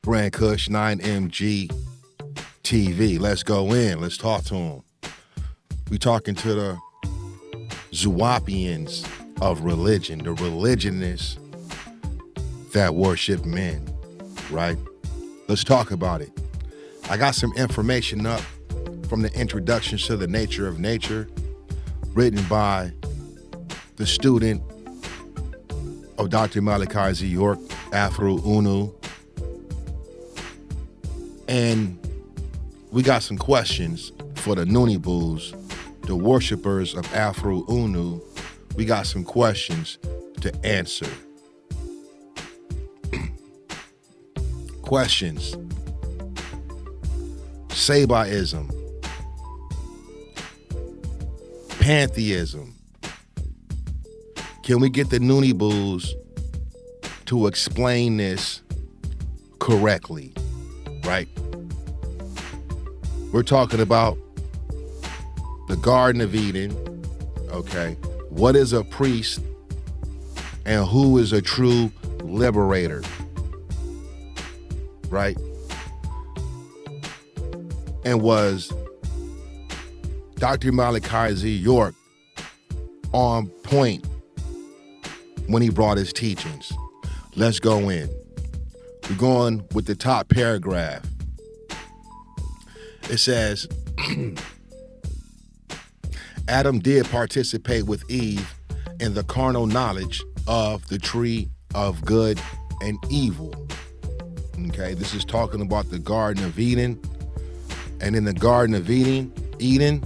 Brand Kush 9MG TV. Let's go in. Let's talk to them. We talking to the Zoowapians of religion, the religionists that worship men, right? Let's talk about it. I got some information up from the Introductions to the Nature of Nature, written by the student of Dr. Malachi Z. York, Afro Unu. And we got some questions for the Noonebu's, the worshipers of Afro Unu. We got some questions to answer. Questions. Sabaism. Pantheism. Can we get the Noonebu's to explain this correctly, right? We're talking about the Garden of Eden, okay? What is a priest and who is a true liberator, right? And was Dr. Malachi Z. York on point when he brought his teachings? Let's go in. We're going with the top paragraph. It says, Adam did participate with Eve in the carnal knowledge of the tree of good and evil. Okay, this is talking about the Garden of Eden. And in the Garden of Eden,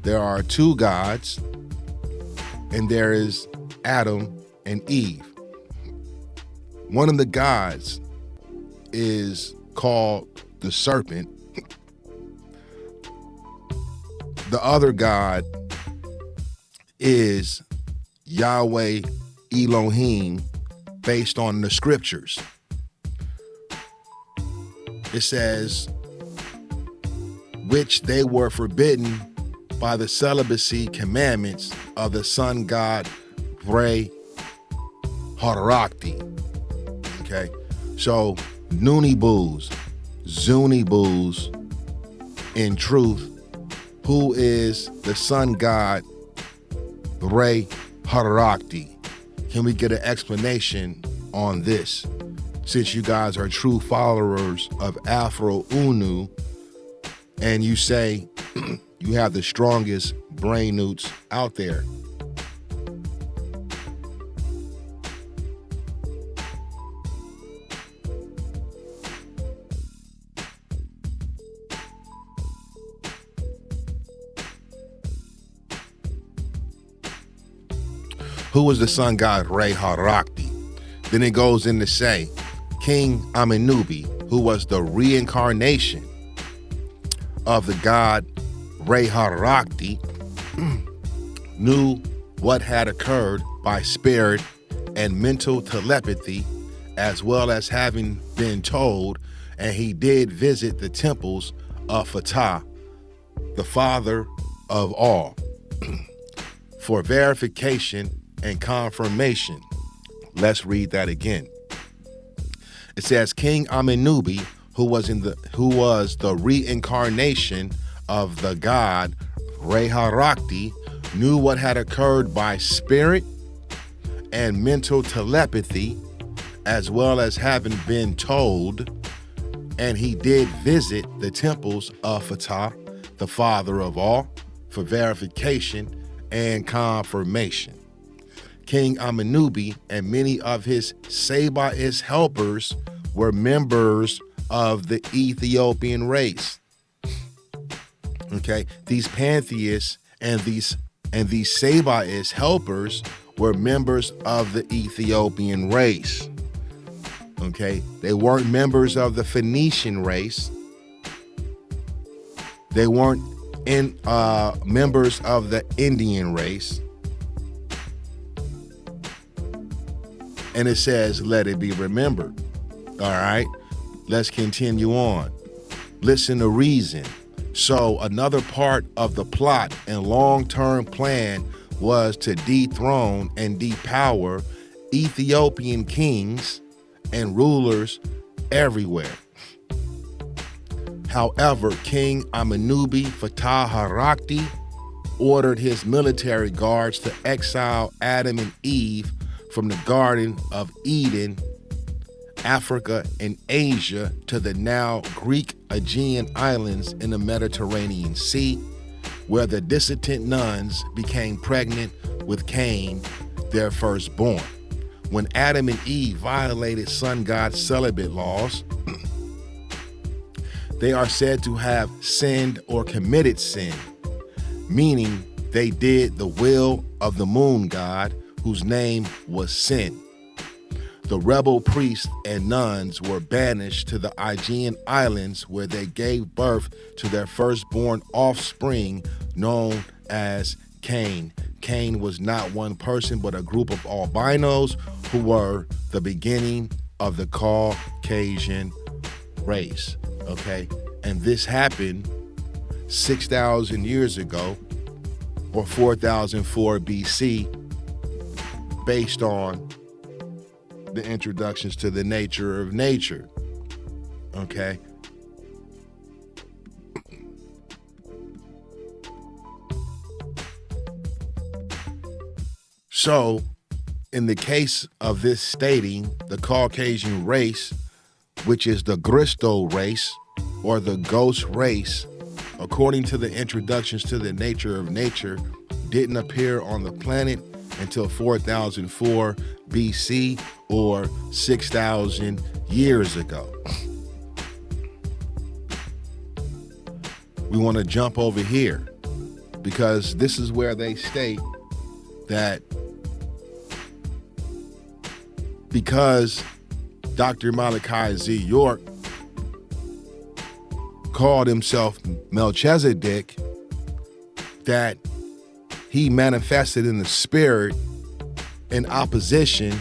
there are two gods, and there is Adam and Eve. One of the gods is called the serpent. The other god is Yahweh Elohim, based on the scriptures. It says, which they were forbidden by the celibacy commandments of the sun god REHARAKTI. Okay, so Noonebu's, Zoonebu's, in truth, who is the sun god REHARAKTI? Can we get an explanation on this? Since you guys are true followers of Afro Unu, and you say you have the strongest brain newts out there. Who was the sun god REHARAKTI? Then it goes in to say, King Amenubi, who was the reincarnation of the god REHARAKTI, knew what had occurred by spirit and mental telepathy, as well as having been told, and he did visit the temples of Ptah, the father of all, for verification and confirmation. Let's read that again. It says, King Amenubi, who was the reincarnation of the god REHARAKTI, knew what had occurred by spirit and mental telepathy, as well as having been told, and he did visit the temples of Ptah, the father of all, for verification and confirmation. King Amenubi and many of his Sabaist helpers were members of the Ethiopian race. Okay, these pantheists and these Sabaist helpers were members of the Ethiopian race. Okay, they weren't members of the Phoenician race. They weren't members of the Indian race. And it says, let it be remembered. All right, let's continue on. Listen to reason. So another part of the plot and long-term plan was to dethrone and depower Ethiopian kings and rulers everywhere. However, King Amenubi Ptahharakti ordered his military guards to exile Adam and Eve from the Garden of Eden, Africa, and Asia to the now Greek Aegean Islands in the Mediterranean Sea, where the dissident nuns became pregnant with Cain, their firstborn. When Adam and Eve violated sun god's celibate laws, they are said to have sinned or committed sin, meaning they did the will of the moon god, whose name was Sin. The rebel priests and nuns were banished to the Aegean Islands, where they gave birth to their firstborn offspring, known as Cain. Cain was not one person, but a group of albinos who were the beginning of the Caucasian race, okay? And this happened 6,000 years ago, or 4004 BC, based on the introductions to the nature of nature, okay? So, in the case of this stating, the Caucasian race, which is the Gristo race, or the ghost race, according to the introductions to the nature of nature, didn't appear on the planet until 4004 BC, or 6,000 years ago. We want to jump over here, because this is where they state that because Dr. Malachi Z. York called himself Melchizedek, that he manifested in the spirit in opposition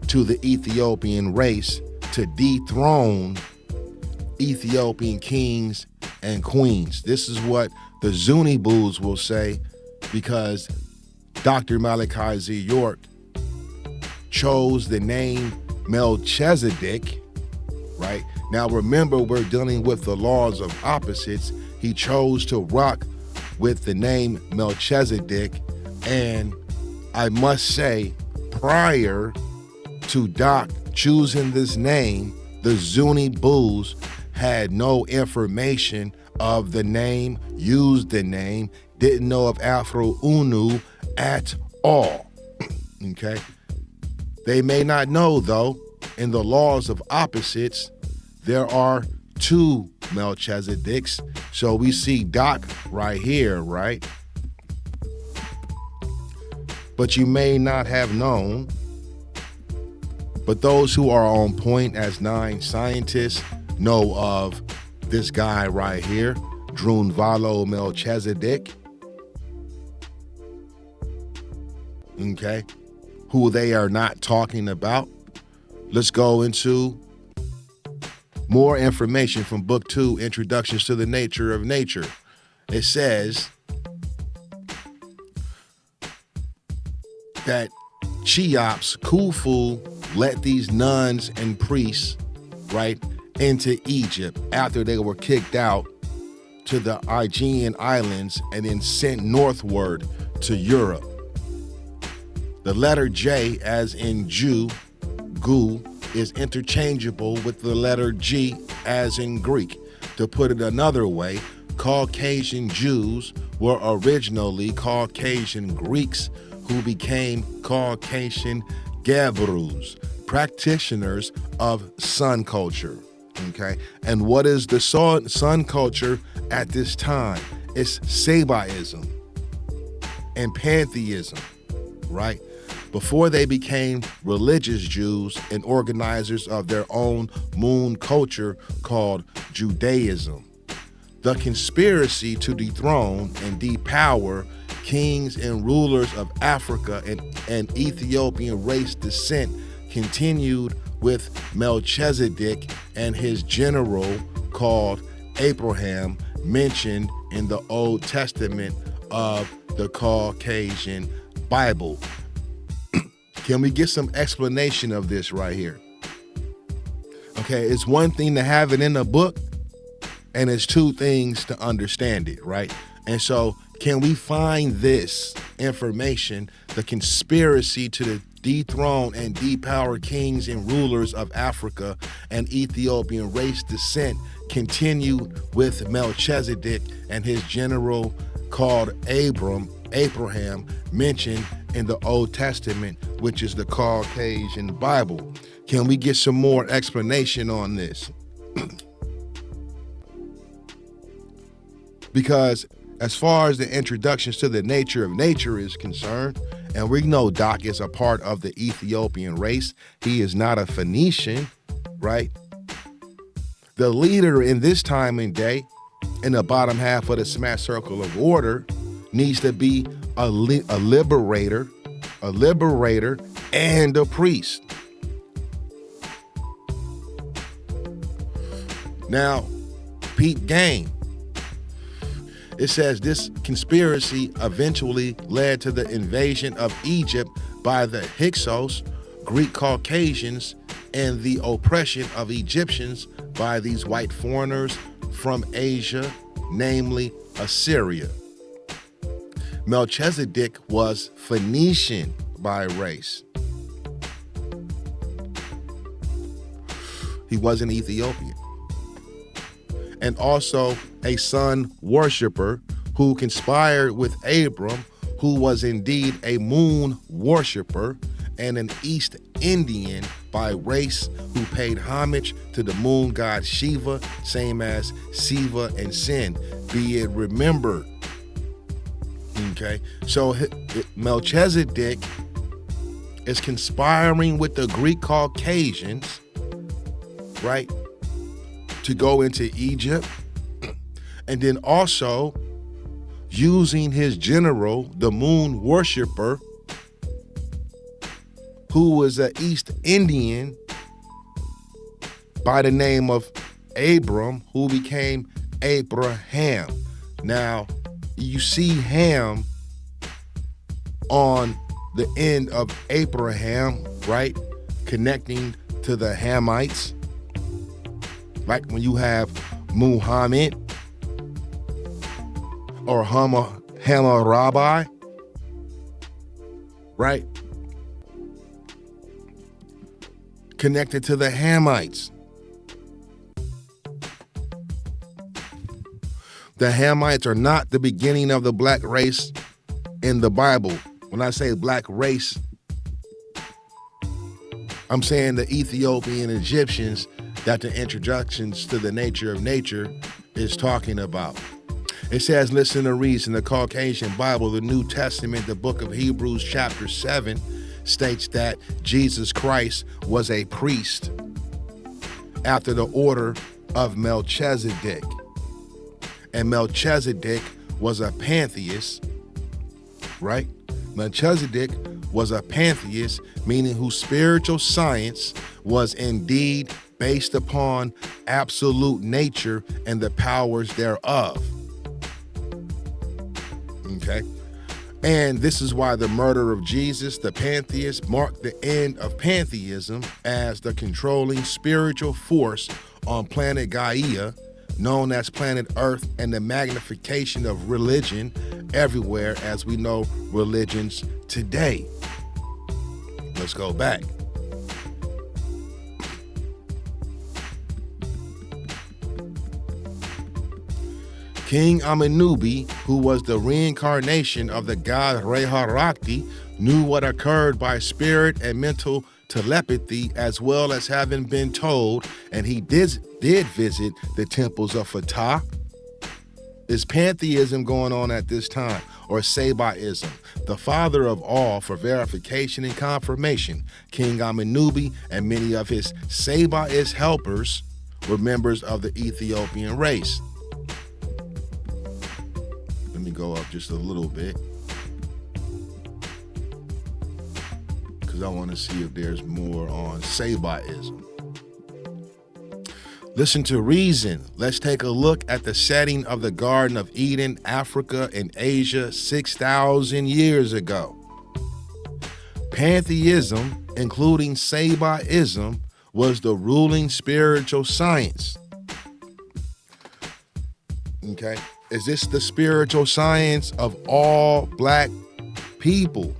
to the Ethiopian race to dethrone Ethiopian kings and queens. This is what the Noonebu will say, because Dr. Malachi Z. York chose the name Melchizedek, right? Now remember, we're dealing with the laws of opposites. He chose to rock with the name Melchizedek, and I must say, prior to Doc choosing this name, the Noonebu had no information of the name, used the name, didn't know of Afro Unu at all, okay? They may not know, though, in the laws of opposites, there are two Melchizedeks. So we see Doc right here, right? But you may not have known, but those who are on point as 9 scientists know of this guy right here, Drunvalo Melchizedek, okay, who they are not talking about. Let's go into more information from Book 2, Introductions to the Nature of Nature. It says that Cheops, Khufu, let these nuns and priests, right, into Egypt after they were kicked out to the Aegean Islands and then sent northward to Europe. The letter J, as in Jew, gu, is interchangeable with the letter G, as in Greek. To put it another way, Caucasian Jews were originally Caucasian Greeks who became Caucasian Gabrus, practitioners of sun culture, okay? And what is the sun culture at this time? It's Sabaism and pantheism, right? Before they became religious Jews and organizers of their own moon culture called Judaism. The conspiracy to dethrone and depower kings and rulers of Africa and Ethiopian race descent continued with Melchizedek and his general called Abraham, mentioned in the Old Testament of the Caucasian Bible. Can we get some explanation of this right here? Okay, it's one thing to have it in a book, And it's two things to understand it, right? And so can we find this information, the conspiracy to dethrone and depower kings and rulers of Africa and Ethiopian race descent, continue with Melchizedek and his general called Abraham, mentioned in the Old Testament, which is the Caucasian Bible. Can we get some more explanation on this? Because as far as the introductions to the nature of nature is concerned, and we know Doc is a part of the Ethiopian race, he is not a Phoenician, right? The leader in this time and day, in the bottom half of the smash circle of order, needs to be a liberator, and a priest. Now, peep game. It says this conspiracy eventually led to the invasion of Egypt by the Hyksos, Greek Caucasians, and the oppression of Egyptians by these white foreigners from Asia, namely Assyria. Melchizedek was Phoenician by race. He wasn't Ethiopian. And also a sun worshiper who conspired with Abram, who was indeed a moon worshiper and an East Indian by race who paid homage to the moon god Shiva, same as Siva and Sin, be it remembered. Okay, so Melchizedek is conspiring with the Greek Caucasians, right, to go into Egypt, and then also using his general, the moon worshiper, who was an East Indian by the name of Abram, who became Abraham. Now, you see Ham on the end of Abraham, right? Connecting to the Hamites. Like when you have Muhammad or Hammurabi, right? Connected to the Hamites. The Hamites are not the beginning of the black race in the Bible. When I say black race, I'm saying the Ethiopian Egyptians that the introductions to the nature of nature is talking about. It says, listen to reason, the Caucasian Bible, the New Testament, the book of Hebrews chapter 7 states that Jesus Christ was a priest after the order of Melchizedek. And Melchizedek was a pantheist, right? Melchizedek was a pantheist, meaning whose spiritual science was indeed based upon absolute nature and the powers thereof. Okay? And this is why the murder of Jesus, the pantheist, marked the end of pantheism as the controlling spiritual force on planet Gaia, known as planet Earth, and the magnification of religion everywhere as we know religions today. Let's go back. King Amenubi, who was the reincarnation of the god REHARAKTI, knew what occurred by spirit and mental telepathy, as well as having been told, and he did visit the temples of Ptah. Is pantheism going on at this time, or Sabaism? The father of all, for verification and confirmation, King Amenubi and many of his Sabaist helpers were members of the Ethiopian race. Let me go up just a little bit, because I want to see if there's more on Sabaism. Listen to reason. Let's take a look at the setting of the Garden of Eden, Africa, and Asia 6,000 years ago. Pantheism, including Sabaism, was the ruling spiritual science. Okay. Is this the spiritual science of all black people?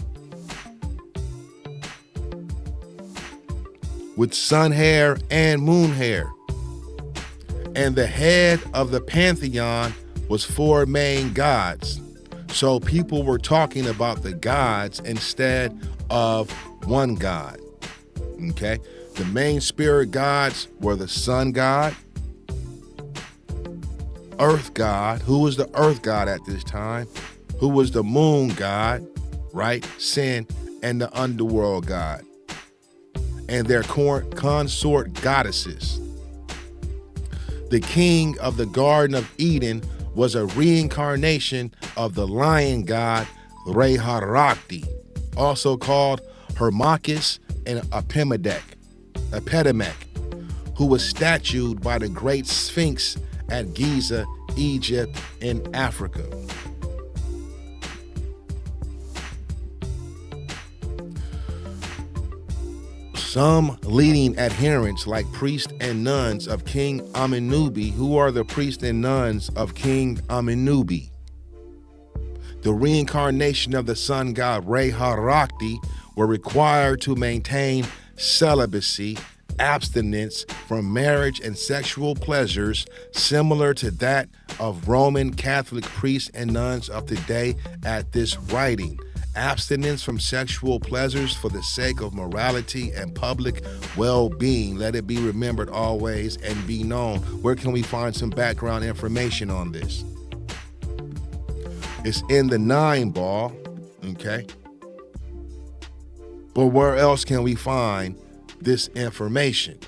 With sun hair and moon hair. And the head of the pantheon was 4 main gods. So people were talking about the gods instead of one god. Okay? The main spirit gods were the sun god, earth god. Who was the earth god at this time? Who was the moon god, right? Sin, and the underworld god. And their consort goddesses. The king of the Garden of Eden was a reincarnation of the lion god REHARAKTI, also called Hermakis and Epimedek, who was statued by the great Sphinx at Giza, Egypt, in Africa. Some leading adherents, like priests and nuns of King Amenubi, who are the priests and nuns of King Amenubi, the reincarnation of the sun god REHARAKTI, were required to maintain celibacy, abstinence from marriage and sexual pleasures, similar to that of Roman Catholic priests and nuns of today at this writing. Abstinence from sexual pleasures for the sake of morality and public well-being. Let it be remembered always and be known. Where can we find some background information on this? It's in the 9 ball, okay? But where else can we find this information?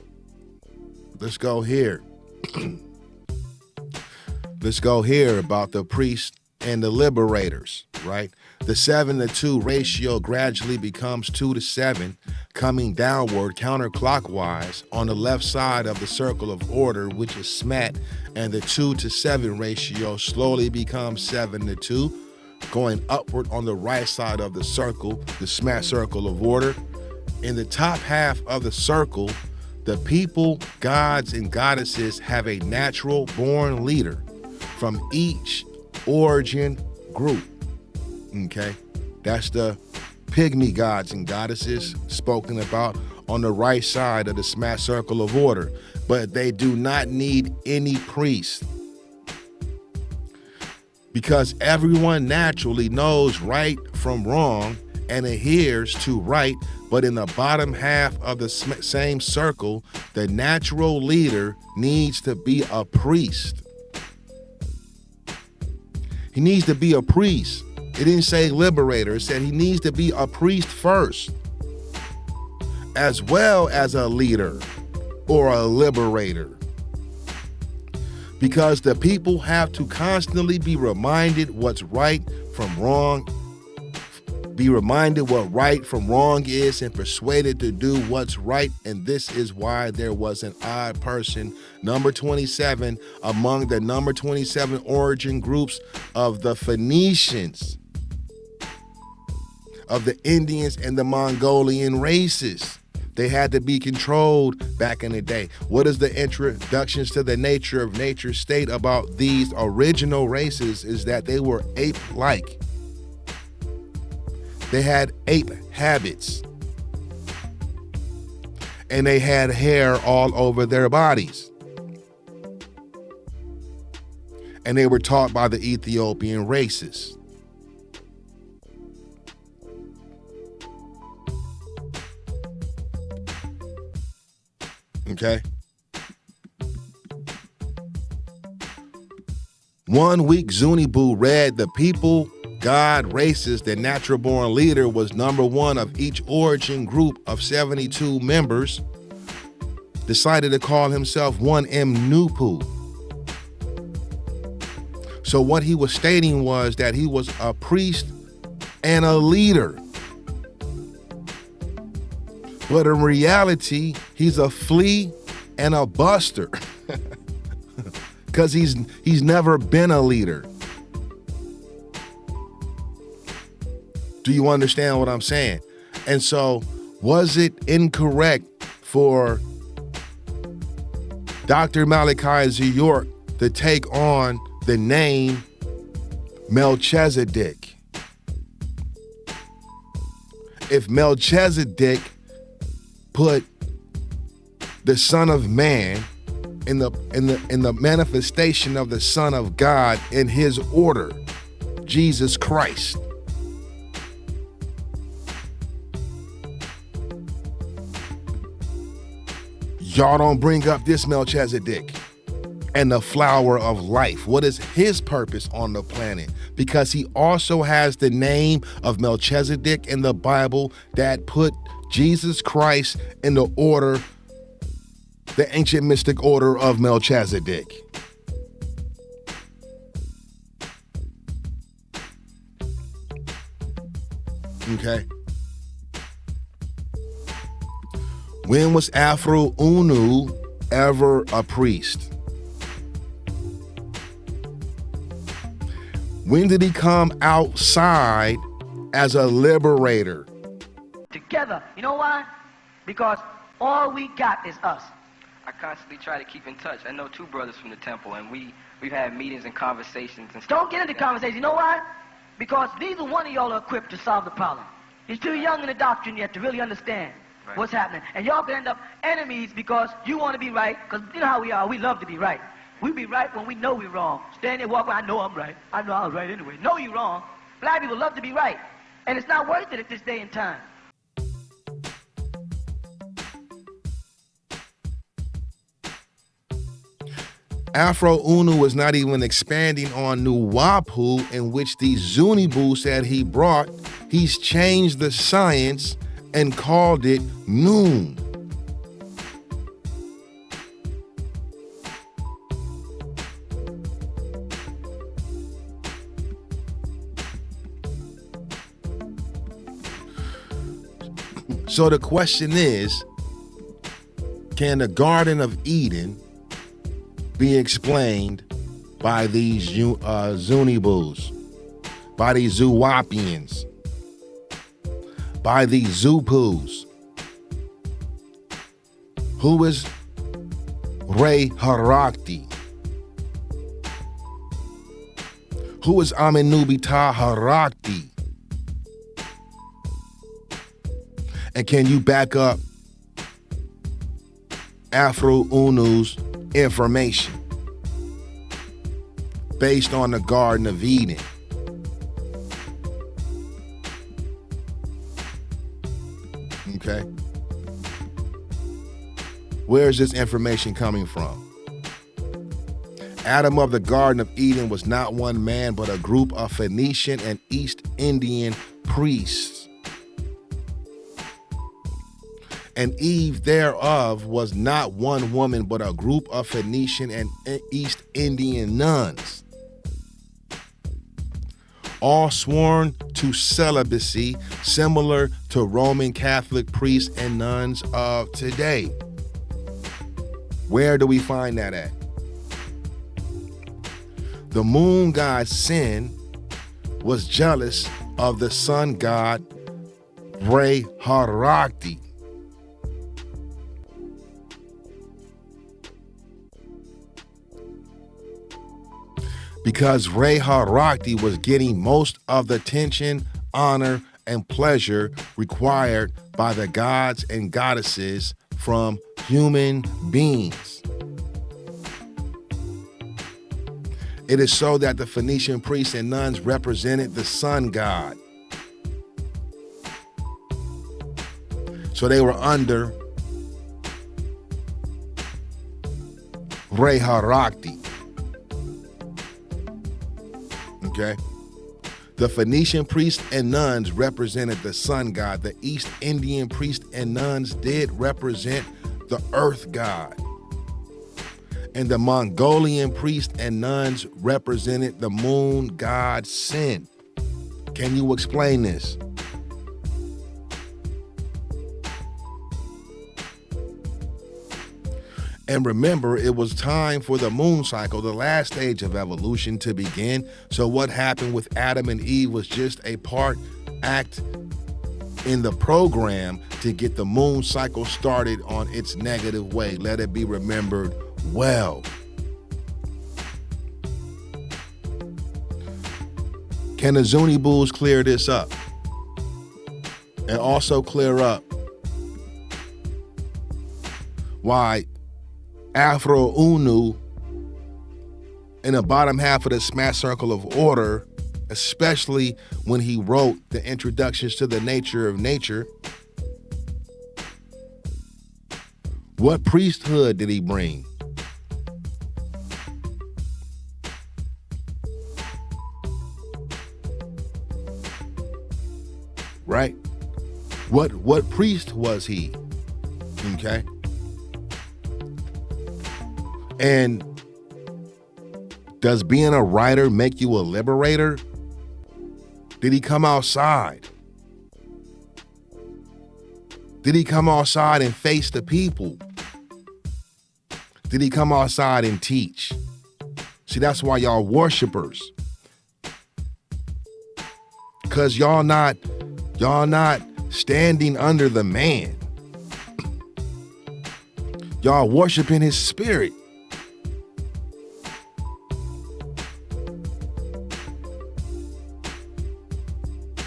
Let's go here. Let's go here about the priests and the liberators, right? The 7-to-2 ratio gradually becomes 2-to-7, coming downward counterclockwise on the left side of the circle of order, which is SMAT, and the 2-to-7 ratio slowly becomes 7-to-2, going upward on the right side of the circle, the SMAT circle of order. In the top half of the circle, the people, gods, and goddesses have a natural born leader from each origin group. Okay, that's the pygmy gods and goddesses spoken about on the right side of the SMAT circle of order, but they do not need any priest because everyone naturally knows right from wrong and adheres to right. But in the bottom half of the same circle, the natural leader needs to be a priest. He needs to be a priest. It didn't say liberator. It said he needs to be a priest first, as well as a leader or a liberator. Because the people have to constantly be reminded what's right from wrong, be reminded what right from wrong is, and persuaded to do what's right. And this is why there was an odd person, number 27, among the number 27 origin groups of the Phoenicians, of the Indians and the Mongolian races. They had to be controlled back in the day. What is the introductions to the nature of nature state about these original races is that they were ape-like. They had ape habits. And they had hair all over their bodies. And they were taught by the Ethiopian races. Okay. 1 week Noonebu read the people, God, races, the natural born leader was number 1 of each origin group of 72 members, decided to call himself one NOOwauPOO. So what he was stating was that he was a priest and a leader. But in reality, he's a flea and a buster because he's never been a leader. Do you understand what I'm saying? And so, was it incorrect for Dr. Malachi Z. York to take on the name Melchizedek. If Melchizedek put the Son of Man in the manifestation of the Son of God in his order, Jesus Christ, y'all don't bring up this Melchizedek and the flower of life. What is his purpose on the planet? Because he also has the name of Melchizedek in the Bible that put Jesus Christ in the order, the ancient mystic order of Melchizedek. Okay. When was Afro-Unu ever a priest? When did he come outside as a liberator? Together. You know why? Because all we got is us. I constantly try to keep in touch. I know 2 brothers from the temple, and we've had meetings and conversations and stuff. Don't get into conversations. You know why? Because neither one of y'all are equipped to solve the problem. You're too young in the doctrine yet to really understand what's happening. And y'all can end up enemies because you want to be right, because you know how we are. We love to be right. We be right when we know we're wrong. Stand there, walk by, I know I'm right. I know I was right anyway. No, you're wrong. Black people love to be right. And it's not worth it at this day and time. Afro-Unu was not even expanding on NOOwauPOO, in which the Noonebu said he brought. He's changed the science and called it Noone. So the question is, can the Garden of Eden be explained by these Zoonebus, by these Zoowapians, by these Zoopoos? Who is REHARAKTI? Who is Ptahkindoid? And can you back up Afro-Unu's information based on the Garden of Eden? Okay. Where is this information coming from? Adam of the Garden of Eden was not one man, but a group of Phoenician and East Indian priests. And Eve thereof was not one woman, but a group of Phoenician and East Indian nuns, all sworn to celibacy, similar to Roman Catholic priests and nuns of today. Where do we find that at? The moon god Sin was jealous of the sun god REHARAKTI. Because REHARAKTI was getting most of the attention, honor, and pleasure required by the gods and goddesses from human beings. It is so that the Phoenician priests and nuns represented the sun god. So they were under REHARAKTI. Okay. The Phoenician priests and nuns represented the sun god. The East Indian priests and nuns did represent the earth god. And the Mongolian priests and nuns represented the moon god Sin. Can you explain this? And remember, it was time for the moon cycle, the last stage of evolution, to begin. So what happened with Adam and Eve was just a act in the program to get the moon cycle started on its negative way. Let it be remembered well. Can the Noonebu clear this up? And also clear up why Afro Unu in the bottom half of the smash circle of order, especially when he wrote the introductions to the nature of nature, what priesthood did he bring? Right? What priest was he? Okay? And does being a writer make you a liberator? Did he come outside? Did he come outside and face the people? Did he come outside and teach? See, that's why y'all worshipers. Because y'all not standing under the man. Y'all worshiping his spirit.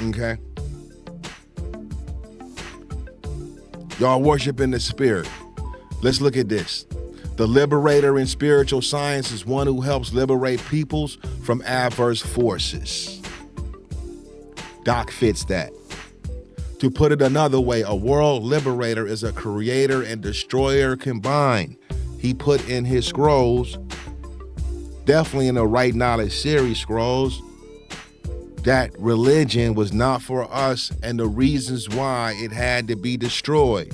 Okay? Y'all worshiping the spirit. Let's look at this. The liberator in spiritual science is one who helps liberate peoples from adverse forces. Doc fits that. To put it another way, a world liberator is a creator and destroyer combined. He put in his scrolls, definitely in the Right Knowledge series scrolls, that religion was not for us and the reasons why it had to be destroyed.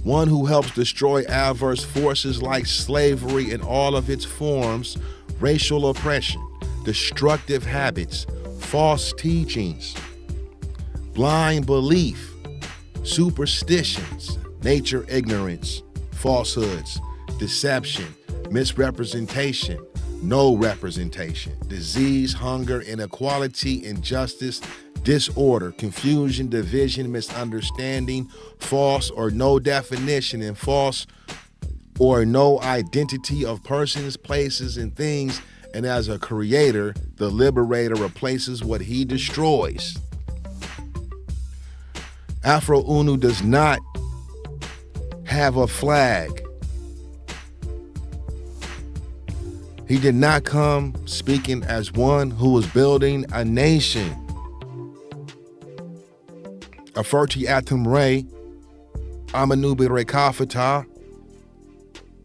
One who helps destroy adverse forces like slavery in all of its forms, racial oppression, destructive habits, false teachings, blind belief, superstitions, nature ignorance, falsehoods, deception, misrepresentation, no representation, disease, hunger, inequality, injustice, disorder, confusion, division, misunderstanding, false or no definition, and false or no identity of persons, places, and things. And as a creator, the liberator replaces what he destroys. Afro Unu does not have a flag. He did not come speaking as one who was building a nation. Aferti Atum Re, Amanubi Rekafata,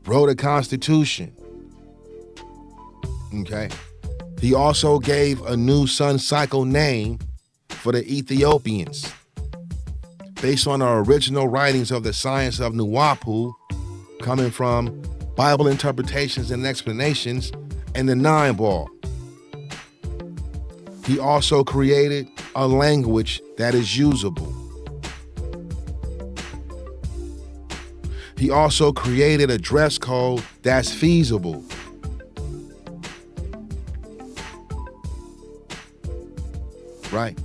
wrote a constitution. Okay. He also gave a new sun cycle name for the Ethiopians, based on our original writings of the science of NOOwauPOO, coming from Bible interpretations and explanations, and the 9 ball. He also created a language that is usable. He also created a dress code that's feasible. Right?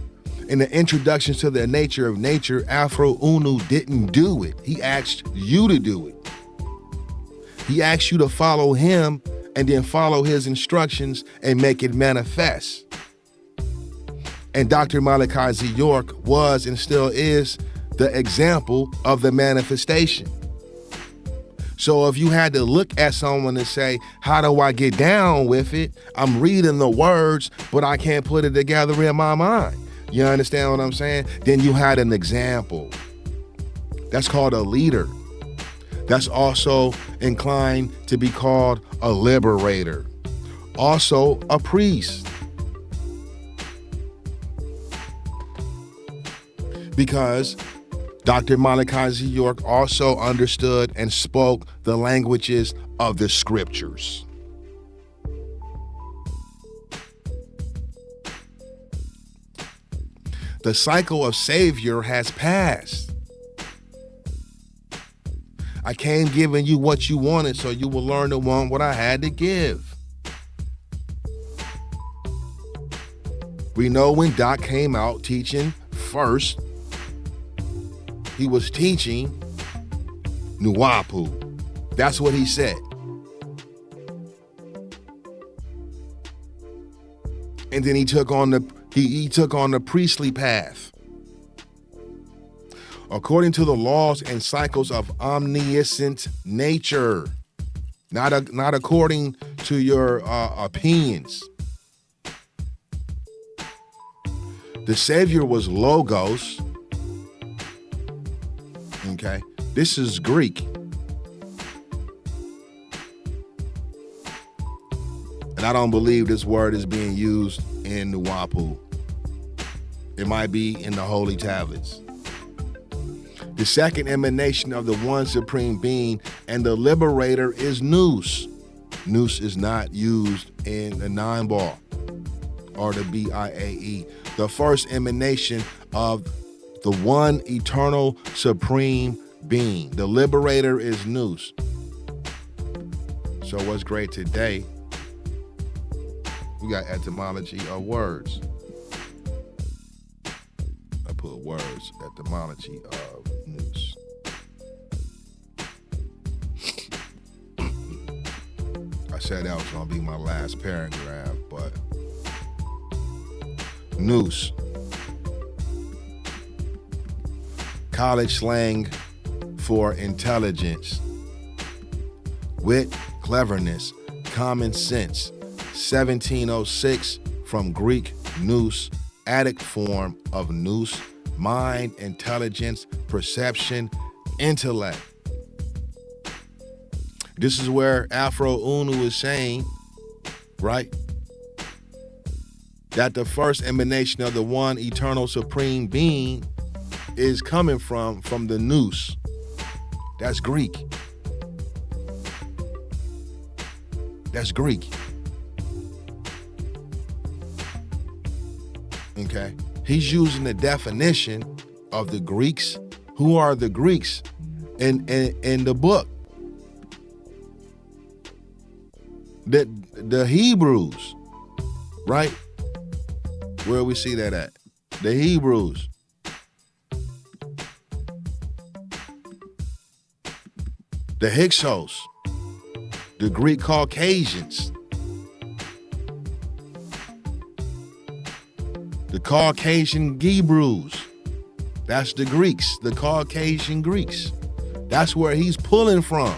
In the introductions to the nature of nature, Afro Unu didn't do it. He asked you to do it. He asked you to follow him and then follow his instructions and make it manifest. And Dr. Malachi Z. York was and still is the example of the manifestation. So if you had to look at someone and say, how do I get down with it? I'm reading the words, but I can't put it together in my mind. You understand what I'm saying? Then you had an example. That's called a leader. That's also inclined to be called a liberator. Also a priest. Because Dr. Malachi Z. York also understood and spoke the languages of the scriptures. The cycle of Savior has passed. I came giving you what you wanted so you will learn to want what I had to give. We know when Doc came out teaching first, he was teaching NOOwauPOO. That's what he said. And then he took on the priestly path. According to the laws and cycles of omniscient nature, not according to your opinions. The Savior was Logos. Okay, this is Greek. And I don't believe this word is being used in NOOwauPOO. It might be in the Holy Tablets. The second emanation of the one supreme being and the liberator is Nous. Nous is not used in the 9-ball or the BIAE. The first emanation of the one eternal supreme being. The liberator is Nous. So what's great today, we got etymology of words. I put words, etymology of Nous. I said that was gonna be my last paragraph, but Nous. College slang for intelligence, wit, cleverness, common sense. 1706 from Greek nous, Attic form of nous, mind, intelligence, perception, intellect. This is where Afro Unu is saying, right, that the first emanation of the one eternal supreme being is coming from the nous. That's Greek. That's Greek. Okay, he's using the definition of the Greeks. Who are the Greeks in the book? The Hebrews, right? Where we see that at? The Hebrews. The Hyksos, the Greek Caucasians. The Caucasian Hebrews, that's the Greeks, the Caucasian Greeks. That's where he's pulling from.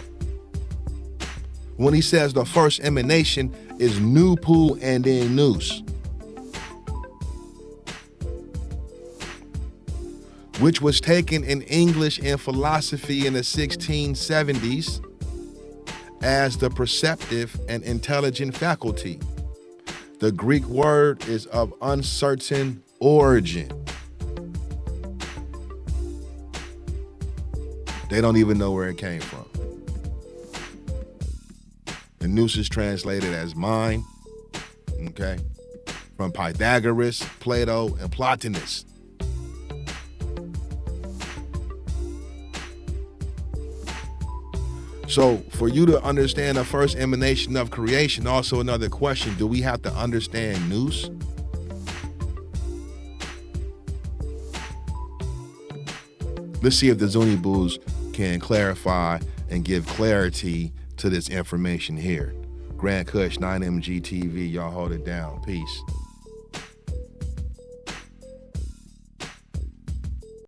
When he says the first emanation is NOOwauPOO and then Nous, which was taken in English and philosophy in the 1670s as the perceptive and intelligent faculty. The Greek word is of uncertain origin. They don't even know where it came from. The nous is translated as mind, okay, from Pythagoras, Plato, and Plotinus. So for you to understand the first emanation of creation, also another question, do we have to understand nous? Let's see if the Zoonibus can clarify and give clarity to this information here. Grant Kush, 9MG TV, y'all hold it down. Peace.